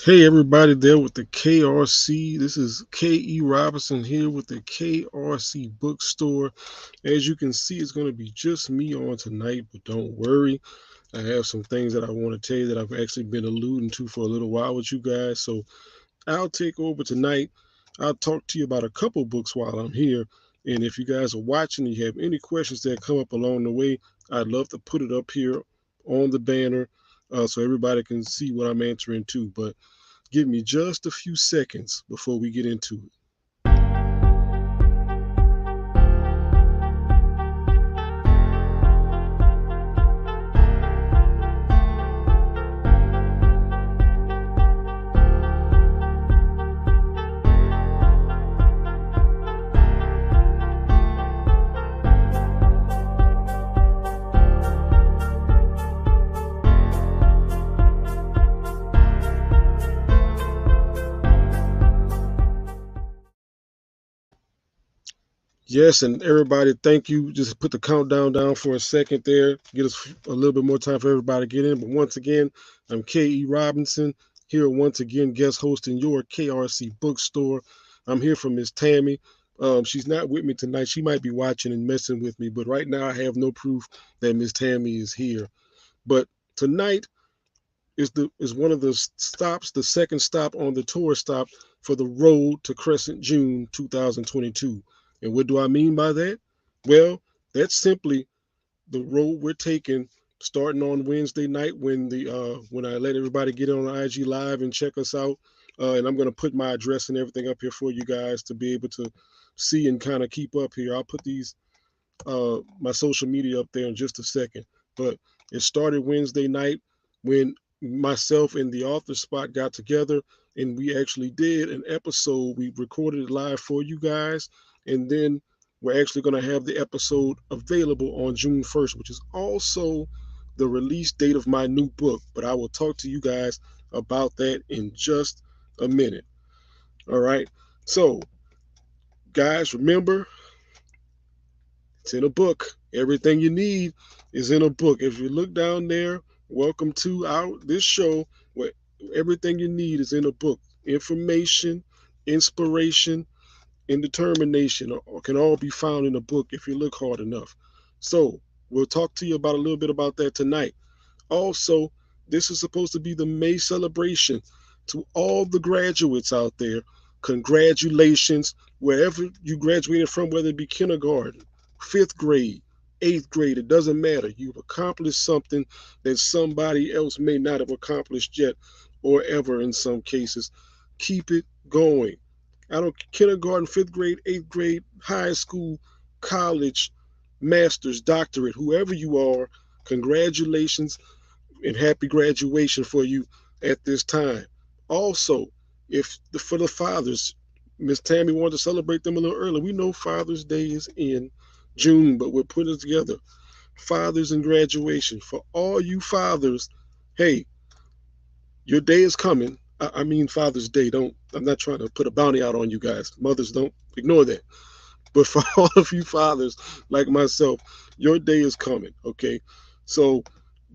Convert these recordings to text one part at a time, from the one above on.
Hey everybody there with the KRC. This is K.E. Robinson here with the KRC bookstore. As you can see, it's going to be just me on tonight, but don't worry. I have some things that I want to tell you that I've actually been alluding to for a little while with you guys. So I'll take over tonight. I'll talk to you about a couple books while I'm here. And if you guys are watching and you have any questions that come up along the way, I'd love to put it up here on the banner so everybody can see what I'm answering to. But give me just a few seconds before we get into it. Yes, and everybody, thank you. Just put the countdown down for a second there. Get us a little bit more time for everybody to get in. But once again, I'm K.E. Robinson here once again, guest hosting your KRC bookstore. I'm here for Miss Tammy. She's not with me tonight. She might be watching and messing with me, but right now I have no proof that Miss Tammy is here. But tonight is one of the stops, the second stop on the tour stop for the road to Crescent June 2022. And what do I mean by that? Well, that's simply the road we're taking starting on Wednesday night when I let everybody get on IG Live and check us out. And I'm going to put my address and everything up here for you guys to be able to see and kind of keep up here. I'll put these my social media up there in just a second. But it started Wednesday night when myself and the author spot got together and we actually did an episode. We recorded it live for you guys. And then we're actually going to have the episode available on June 1st, which is also the release date of my new book. But I will talk to you guys about that in just a minute. All right. So, guys, remember, it's in a book. Everything you need is in a book. If you look down there, welcome to this show where everything you need is in a book. Information, inspiration, and determination can all be found in a book if you look hard enough. So we'll talk to you about a little bit about that tonight. Also, this is supposed to be the May celebration to all the graduates out there. Congratulations, wherever you graduated from, whether it be kindergarten, fifth grade, eighth grade, it doesn't matter. You've accomplished something that somebody else may not have accomplished yet or ever in some cases. Keep it going. Kindergarten, fifth grade, eighth grade, high school, college, master's, doctorate, whoever you are, congratulations and happy graduation for you at this time. Also, for the fathers, Miss Tammy wanted to celebrate them a little early. We know Father's Day is in June, but we're putting it together. Fathers and graduation. For all you fathers, hey, your day is coming. I mean Father's Day. I'm not trying to put a bounty out on you guys. Mothers, don't ignore that. But for all of you fathers like myself, your day is coming, okay? So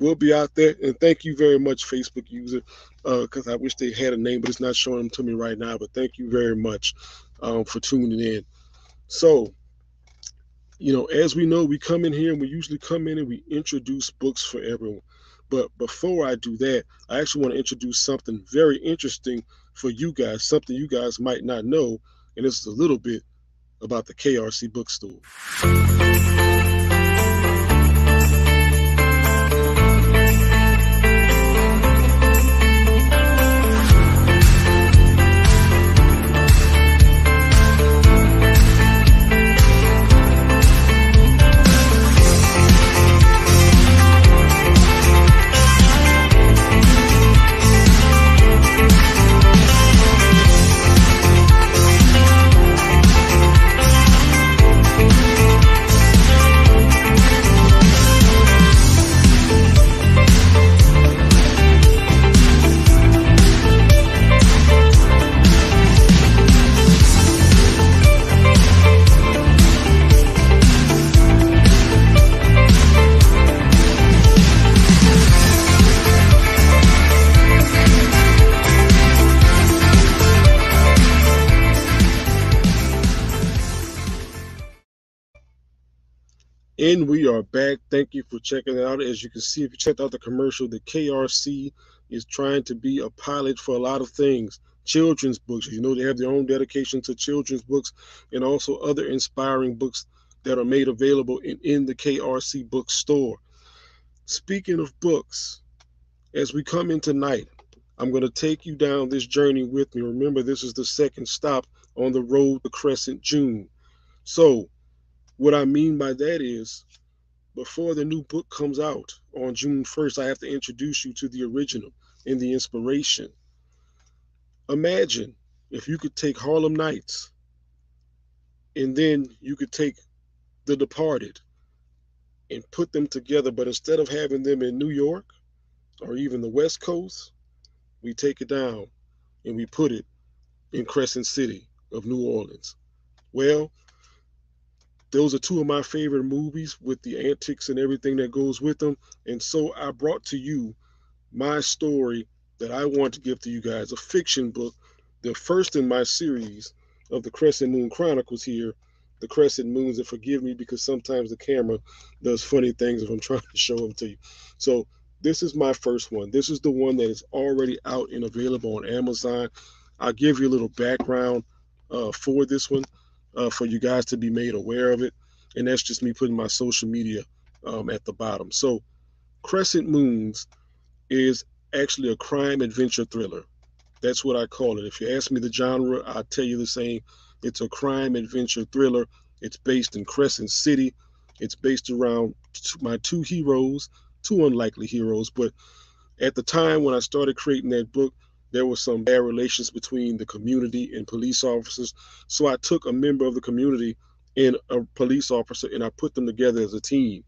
we'll be out there. And thank you very much, Facebook user, because I wish they had a name, but it's not showing them to me right now. But thank you very much for tuning in. So, as we know, we come in here and we usually come in and we introduce books for everyone. But before I do that, I actually want to introduce something very interesting for you guys, something you guys might not know, and this is a little bit about the KRC bookstore. And we are back. Thank you for checking it out. As you can see, if you checked out the commercial, the KRC is trying to be a pilot for a lot of things. Children's books. You know, they have their own dedication to children's books and also other inspiring books that are made available in the KRC bookstore. Speaking of books, as we come in tonight, I'm going to take you down this journey with me. Remember, this is the second stop on the road to Crescent June. So, what I mean by that is, before the new book comes out on June 1st, I have to introduce you to the original and the inspiration. Imagine if you could take Harlem Nights and then you could take The Departed and put them together, but instead of having them in New York or even the West Coast, we take it down and we put it in Crescent City of New Orleans. Well, those are two of my favorite movies with the antics and everything that goes with them. And so I brought to you my story that I want to give to you guys, a fiction book, the first in my series of the Crescent Moon Chronicles here, the Crescent Moons, and forgive me because sometimes the camera does funny things if I'm trying to show them to you. So this is my first one. This is the one that is already out and available on Amazon. I'll give you a little background for this one for you guys to be made aware of it. And that's just me putting my social media at the bottom. So Crescent Moons is actually a crime adventure thriller. That's what I call it. If you ask me the genre, I'll tell you the same. It's a crime adventure thriller. It's based in Crescent City. It's based around my two heroes, two unlikely heroes. But at the time when I started creating that book, there was some bad relations between the community and police officers. So I took a member of the community and a police officer and I put them together as a team.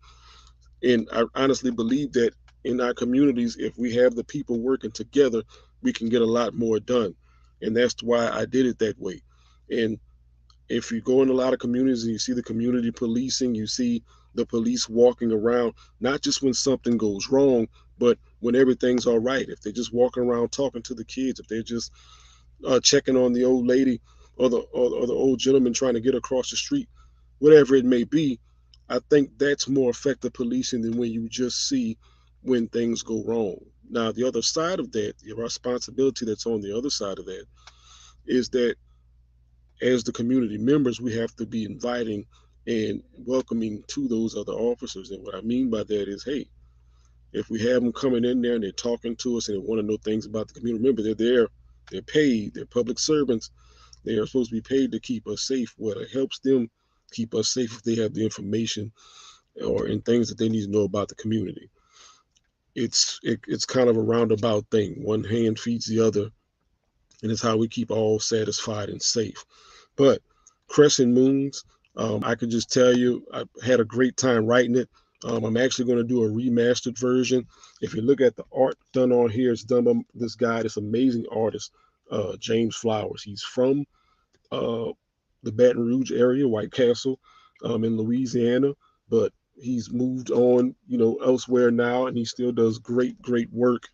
And I honestly believe that in our communities, if we have the people working together, we can get a lot more done. And that's why I did it that way. And if you go in a lot of communities and you see the community policing, you see the police walking around, not just when something goes wrong, but when everything's all right. If they're just walking around talking to the kids, if they're just checking on the old lady or the old gentleman trying to get across the street, whatever it may be, I think that's more effective policing than when you just see when things go wrong. Now, the other side of that, the responsibility that's on the other side of that, is that as the community members, we have to be inviting and welcoming to those other officers. And what I mean by that is, hey, if we have them coming in there and they're talking to us and they want to know things about the community, remember they're there, they're paid, they're public servants. They are supposed to be paid to keep us safe. Well, it helps them keep us safe if they have the information or in things that they need to know about the community. It's kind of a roundabout thing. One hand feeds the other, and it's how we keep all satisfied and safe. But Crescent Moons, I can just tell you, I had a great time writing it. I'm actually going to do a remastered version. If you look at the art done on here, it's done by this guy, this amazing artist, James Flowers. He's from uh, the Baton Rouge area, White Castle, in Louisiana, but he's moved on, elsewhere now, and he still does great, great work.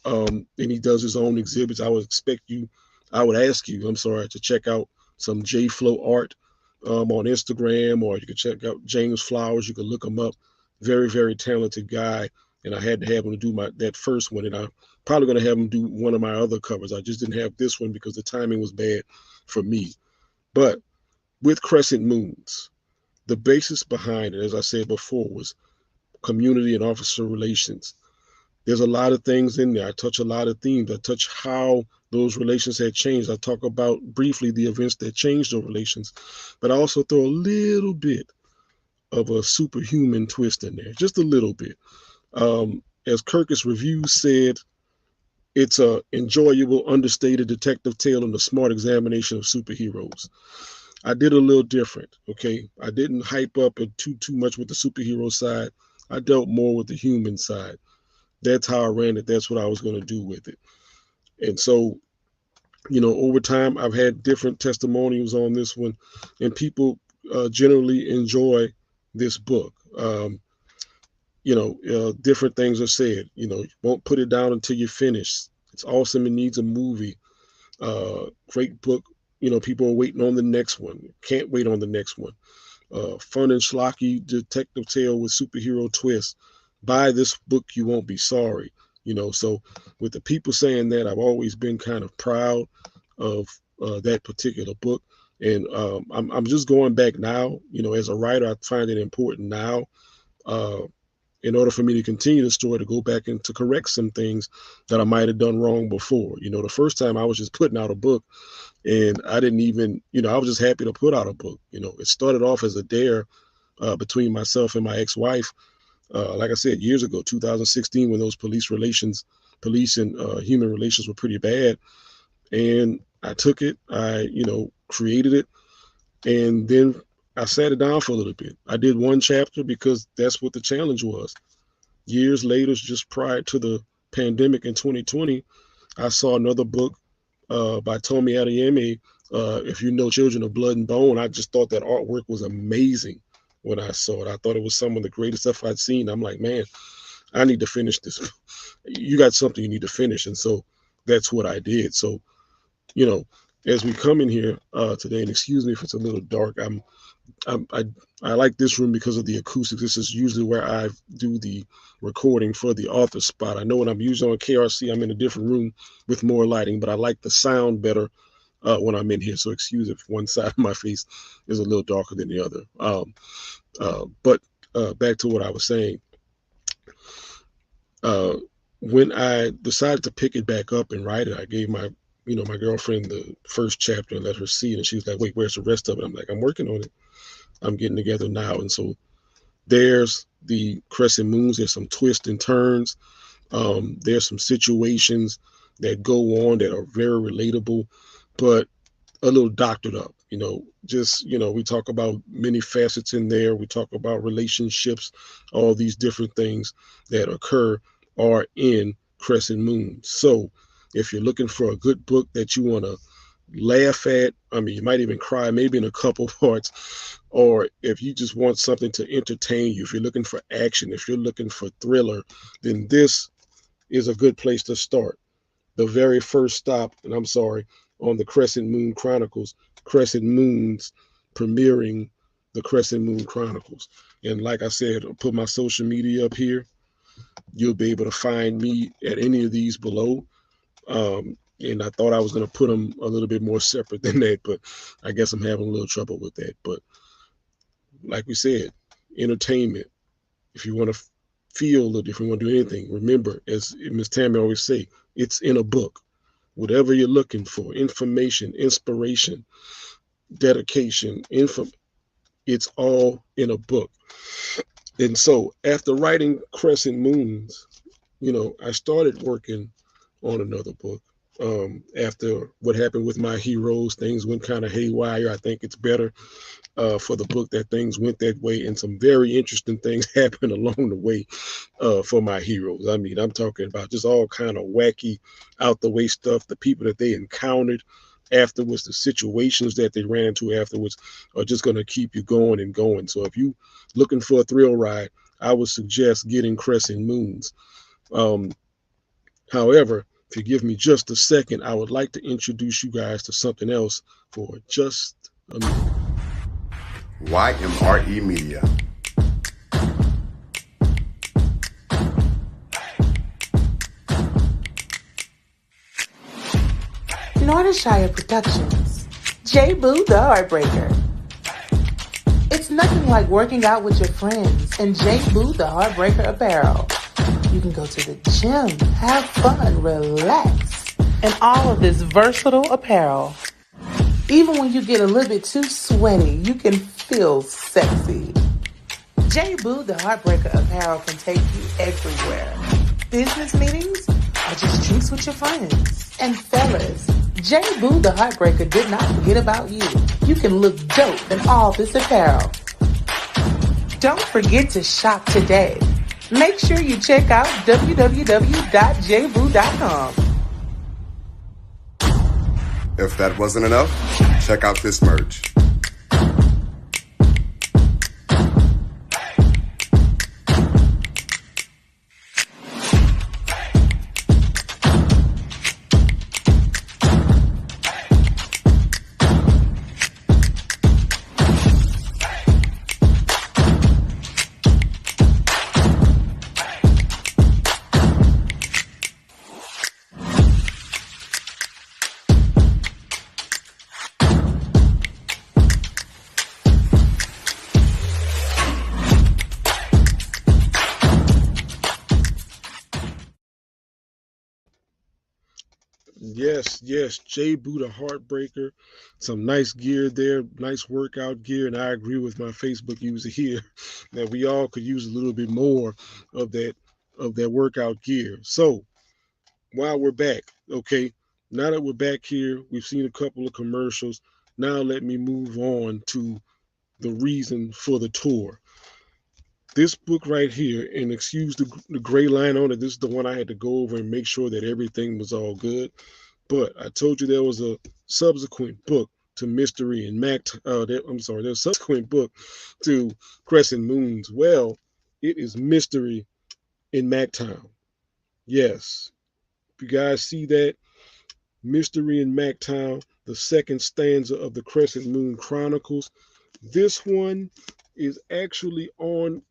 And he does his own exhibits. I would ask you, I'm sorry, to check out some J Flow art on Instagram, or you can check out James Flowers. You can look him up. Very, very talented guy. And I had to have him to do that first one, and I'm probably going to have him do one of my other covers. I just didn't have this one because the timing was bad for me. But with Crescent Moons, the basis behind it, as I said before, was community and officer relations. There's a lot of things in there. I touch a lot of themes. I touch how those relations had changed. I talk about briefly the events that changed those relations, but I also throw a little bit of a superhuman twist in there, just a little bit. As Kirkus Reviews said, it's a enjoyable, understated detective tale and a smart examination of superheroes. I did a little different, okay? I didn't hype up it too much with the superhero side. I dealt more with the human side. That's how I ran it. That's what I was going to do with it. And so, over time, I've had different testimonials on this one, and people generally enjoy this book. Different things are said. You won't put it down until you finish. It's awesome. It needs a movie. Great book. People are waiting on the next one. Can't wait on the next one. fun and schlocky detective tale with superhero twists. Buy this book, you won't be sorry. So with the people saying that, I've always been kind of proud of that particular book. And I'm just going back now, as a writer, I find it important now, uh, in order for me to continue the story, to go back and to correct some things that I might have done wrong before. The first time I was just putting out a book, and I didn't even, I was just happy to put out a book. It started off as a dare between myself and my ex-wife. Like I said, years ago, 2016, when those police and human relations were pretty bad. And I took it, I, created it, and then I sat it down for a little bit. I did one chapter because that's what the challenge was. Years later, just prior to the pandemic in 2020, I saw another book by Tomi Adeyemi, If You Know Children of Blood and Bone. I just thought that artwork was amazing when I saw it. I thought it was some of the greatest stuff I'd seen. I'm like, man, I need to finish this. You got something you need to finish. And so that's what I did. So, as we come in here today, and excuse me if it's a little dark, I like this room because of the acoustics. This is usually where I do the recording for the author spot. I know when I'm usually on KRC, I'm in a different room with more lighting, but I like the sound better when I'm in here. So excuse if one side of my face is a little darker than the other. But back to what I was saying. When I decided to pick it back up and write it, I gave my girlfriend the first chapter and let her see it. And she was like, wait, where's the rest of it? I'm like, I'm working on it. I'm getting together now. And so there's the crescent moons. There's some twists and turns. There's some situations that go on that are very relatable, but a little doctored up. We talk about many facets in there. We talk about relationships, all these different things that occur are in crescent moons. So if you're looking for a good book that you want to laugh at, you might even cry maybe in a couple parts, or if you just want something to entertain you, if you're looking for action, if you're looking for thriller, then this is a good place to start. The very first stop, and I'm sorry, on the Crescent Moon Chronicles, Crescent Moons premiering the Crescent Moon Chronicles. And like I said, I'll put my social media up here. You'll be able to find me at any of these below. And I thought I was going to put them a little bit more separate than that, but I guess I'm having a little trouble with that. But like we said, entertainment. If you want to feel it, if you want to do anything, remember, as Ms. Tammy always say, it's in a book. Whatever you're looking for, information, inspiration, dedication, it's all in a book. And so after writing Crescent Moons, I started working on another book. After what happened with my heroes, things went kind of haywire. I think it's better for the book that things went that way, and some very interesting things happened along the way for my heroes. I'm talking about just all kind of wacky, out the way stuff, the people that they encountered afterwards, the situations that they ran into afterwards are just going to keep you going and going. So if you looking for a thrill ride, I would suggest getting Crescent Moons. However, if you give me just a second, I would like to introduce you guys to something else for just a minute. YMRE Media. Nordershire Productions. J. Boo the Heartbreaker. It's nothing like working out with your friends and J. Boo the Heartbreaker apparel. You can go to the gym, have fun, relax, and all of this versatile apparel. Even when you get a little bit too sweaty, you can feel sexy. J. Boo the Heartbreaker apparel can take you everywhere. Business meetings or just drinks with your friends. And fellas, J. Boo the Heartbreaker did not forget about you. You can look dope in all this apparel. Don't forget to shop today. Make sure you check out www.jboo.com. If that wasn't enough, check out this merch. Yes, Jay Buddha Heartbreaker. Some nice gear there, nice workout gear, and I agree with my Facebook user here that we all could use a little bit more of that workout gear. So while we're back, okay, now that we're back here, we've seen a couple of commercials. Now let me move on to the reason for the tour. This book right here, and excuse the gray line on it, this is the one I had to go over and make sure that everything was all good. But I told you there was a subsequent book to Mystery and I'm sorry, there's a subsequent book to Crescent Moons. Well, it is Mystery in MacTown. Yes. You guys see that? Mystery in MacTown, the second stanza of the Crescent Moon Chronicles. This one is actually on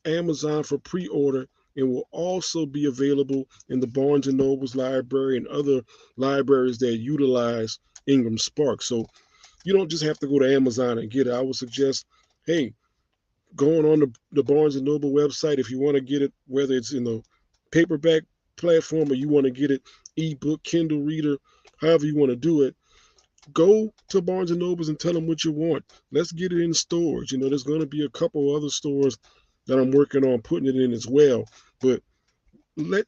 Amazon for pre-order and will also be available in the Barnes and Noble's library and other libraries that utilize Ingram Spark. So you don't just have to go to Amazon and get it. I would suggest, hey, going on the Barnes and Noble website, if you want to get it, whether it's in the paperback platform or you want to get it ebook, Kindle reader, however you want to do it, go to Barnes and Nobles and tell them what you want. Let's get it in storage. There's going to be a couple other stores that I'm working on putting it in as well. But let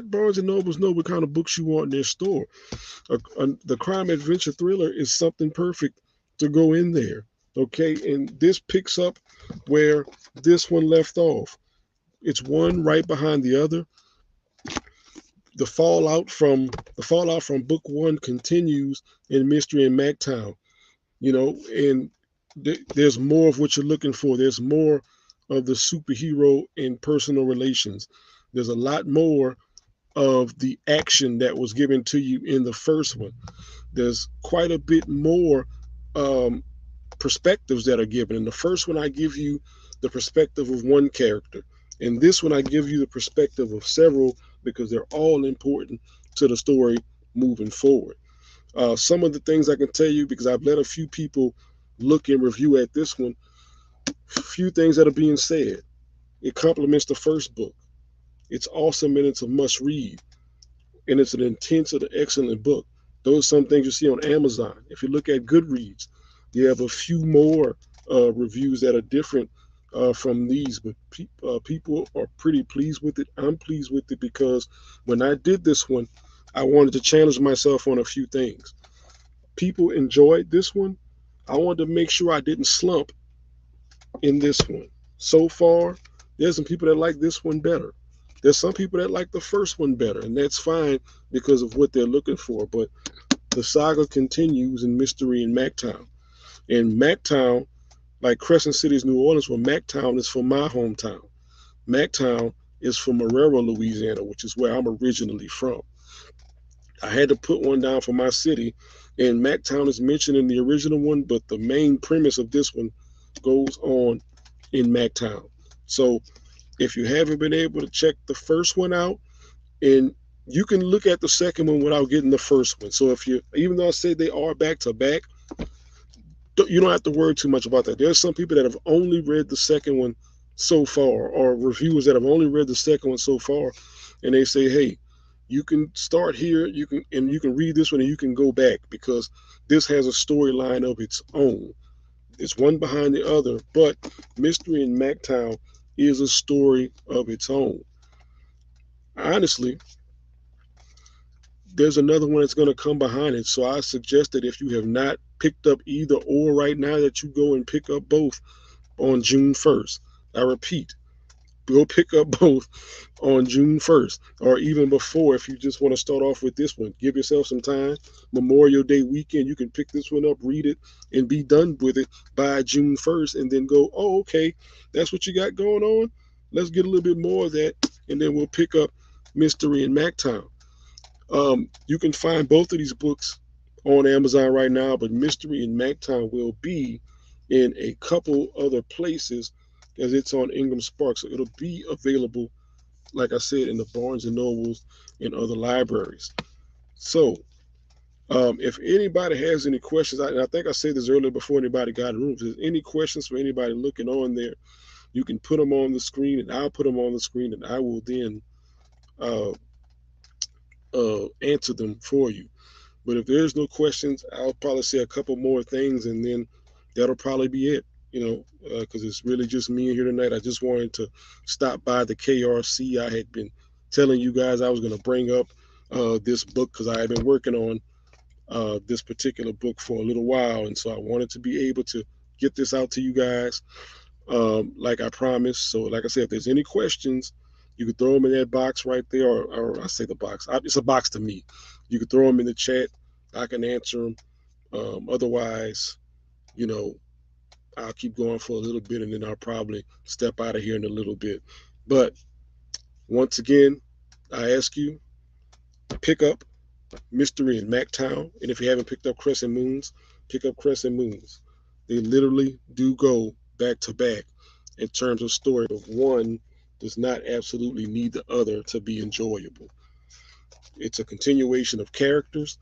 Barnes and Nobles know what kind of books you want in their store. The crime adventure thriller is something perfect to go in there. Okay, and this picks up where this one left off. It's one right behind the other. The fallout from book one continues in Mystery in MacTown. And there's more of what you're looking for. There's more of the superhero and personal relations. There's a lot more of the action that was given to you in the first one. There's quite a bit more um, perspectives that are given. In the first one, I give you the perspective of one character. In this one, I give you the perspective of several because they're all important to the story moving forward. Some of the things I can tell you, because I've let a few people look and review at this one, few things that are being said. It complements the first book. It's awesome and it's a must read. And it's an intense and excellent book. Those are some things you see on Amazon. If you look at Goodreads, you have a few more reviews that are different from these, but people are pretty pleased with it. I'm pleased with it because when I did this one, I wanted to challenge myself on a few things. People enjoyed this one. I wanted to make sure I didn't slump in this one. So far, there's some people that like this one better. There's some people that like the first one better, and that's fine because of what they're looking for. But the saga continues in Mystery in MacTown. And MacTown, like Crescent City is New Orleans, where MacTown is from my hometown. MacTown is from Marrero, Louisiana, which is where I'm originally from. I had to put one down for my city, and MacTown is mentioned in the original one, but the main premise of this one goes on in MacTown. So if you haven't been able to check the first one out, and you can look at the second one without getting the first one. So even though I say they are back to back, you don't have to worry too much about that. There's some people that have only read the second one so far, or reviewers that have only read the second one so far, and they say, hey, you can start here, you can read this one and you can go back because this has a storyline of its own. It's one behind the other, but Mystery in MacTown is a story of its own. Honestly, there's another one that's going to come behind it. So I suggest that if you have not picked up either or right now, that you go and pick up both on June 1st. I repeat, go pick up both on June 1st or even before if you just want to start off with this one. Give yourself some time. Memorial Day weekend, you can pick this one up, read it, and be done with it by June 1st and then go, oh, okay, that's what you got going on? Let's get a little bit more of that, and then we'll pick up Mystery in MacTown. You can find both of these books on Amazon right now, but Mystery in MacTown will be in a couple other places as it's on Ingram Spark. So it'll be available, like I said, in the Barnes and Nobles and other libraries. So if anybody has any questions, and I think I said this earlier before anybody got in the room, if there's any questions for anybody looking on there, you can put them on the screen and I'll put them on the screen and I will then answer them for you. But if there's no questions, I'll probably say a couple more things, and then that'll probably be it. Because it's really just me here tonight. I just wanted to stop by the KRC. I had been telling you guys I was going to bring up this book because I had been working on this particular book for a little while, and so I wanted to be able to get this out to you guys, like I promised. So, like I said, if there's any questions, you could throw them in that box right there, or I say the box. It's a box to me. You could throw them in the chat. I can answer them. Otherwise, you know, I'll keep going for a little bit, and then I'll probably step out of here in a little bit. But once again, I ask you, pick up Mystery in Mactown. And if you haven't picked up Crescent Moons, pick up Crescent Moons. They literally do go back to back in terms of story, but one does not absolutely need the other to be enjoyable. It's a continuation of characters,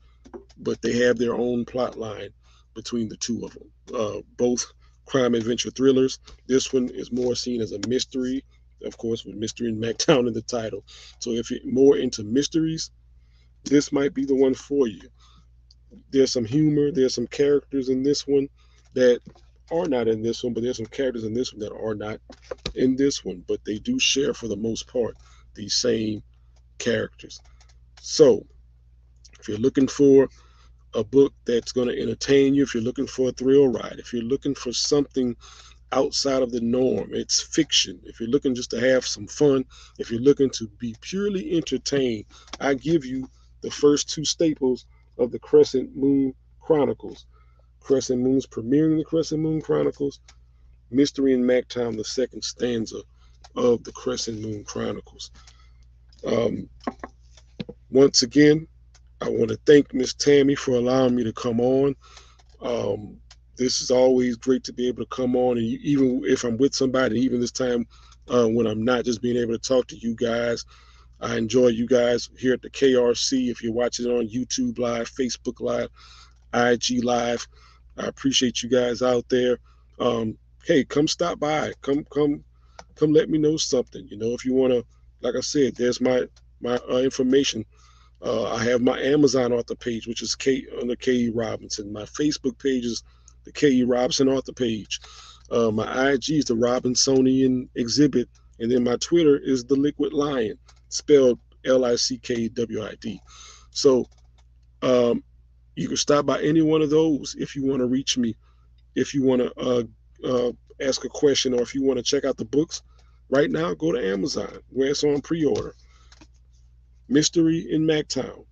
but they have their own plot line between the two of them. Both crime adventure thrillers. This one is more seen as a mystery, of course, with Mystery in Mactown in the title. So if you're more into mysteries, this might be the one for you. There's some humor, there's some characters in this one that are not in this one, but there's some characters in this one that are not in this one, but they do share for the most part these same characters. So if you're looking for a book that's going to entertain you, if you're looking for a thrill ride, if you're looking for something outside of the norm, it's fiction. If you're looking just to have some fun, if you're looking to be purely entertained, I give you the first two staples of the Crescent Moon Chronicles. Crescent Moon's premiering the Crescent Moon Chronicles, Mystery in Mactown, the second stanza of the Crescent Moon Chronicles. Um, Once again, I want to thank Miss Tammy for allowing me to come on. This is always great to be able to come on, and even if I'm with somebody, even this time when I'm not, just being able to talk to you guys. I enjoy you guys here at the KRC. If you're watching it on YouTube Live, Facebook Live, IG Live, I appreciate you guys out there. Hey, come stop by. Come let me know something. If you want to, like I said, there's my information. I have my Amazon author page, which is under K.E. Robinson. My Facebook page is the K.E. Robinson author page. My IG is the Robinsonian Exhibit, and then my Twitter is the Liquid Lion, spelled Lickwid. So you can stop by any one of those if you want to reach me, if you want to ask a question, or if you want to check out the books. Right now, go to Amazon where it's on pre-order. Mystery in Mactown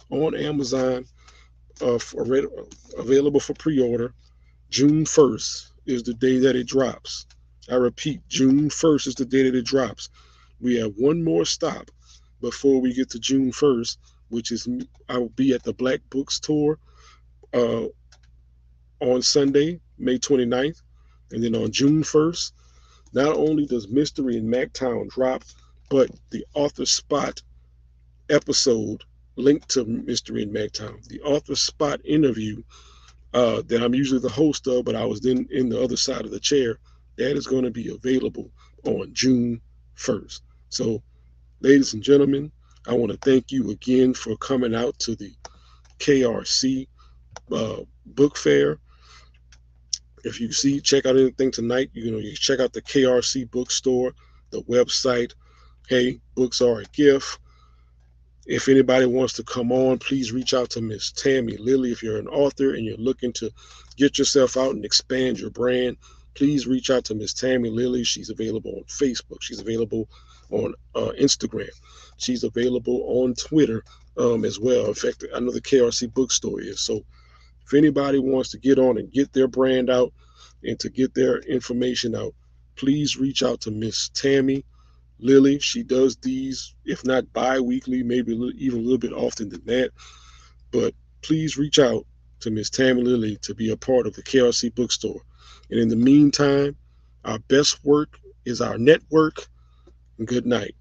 on Amazon, available for pre-order. June 1st is the day that it drops. I repeat, June 1st is the day that it drops. We have one more stop before we get to June 1st, which is I will be at the Black Books Tour on Sunday, May 29th. And then on June 1st, not only does Mystery in Mactown drop, but the author spot episode linked to Mystery in Mactown, the author spot interview that I'm usually the host of, but I was then in the other side of the chair, that is going to be available on June 1st. So, ladies and gentlemen, I want to thank you again for coming out to the KRC book fair. If you check out anything tonight, you check out the KRC bookstore, the website. Hey, books are a gift. If anybody wants to come on, please reach out to Miss Tammy Lilly. If you're an author and you're looking to get yourself out and expand your brand, please reach out to Miss Tammy Lilly. She's available on Facebook. She's available on Instagram. She's available on Twitter as well. In fact, I know the KRC bookstore is. So if anybody wants to get on and get their brand out and to get their information out, please reach out to Miss Tammy Lilly. She does these, if not bi-weekly, maybe even a little bit often than that. But please reach out to Miss Tammy Lilly to be a part of the KRC bookstore. And in the meantime, our best work is our network. And good night.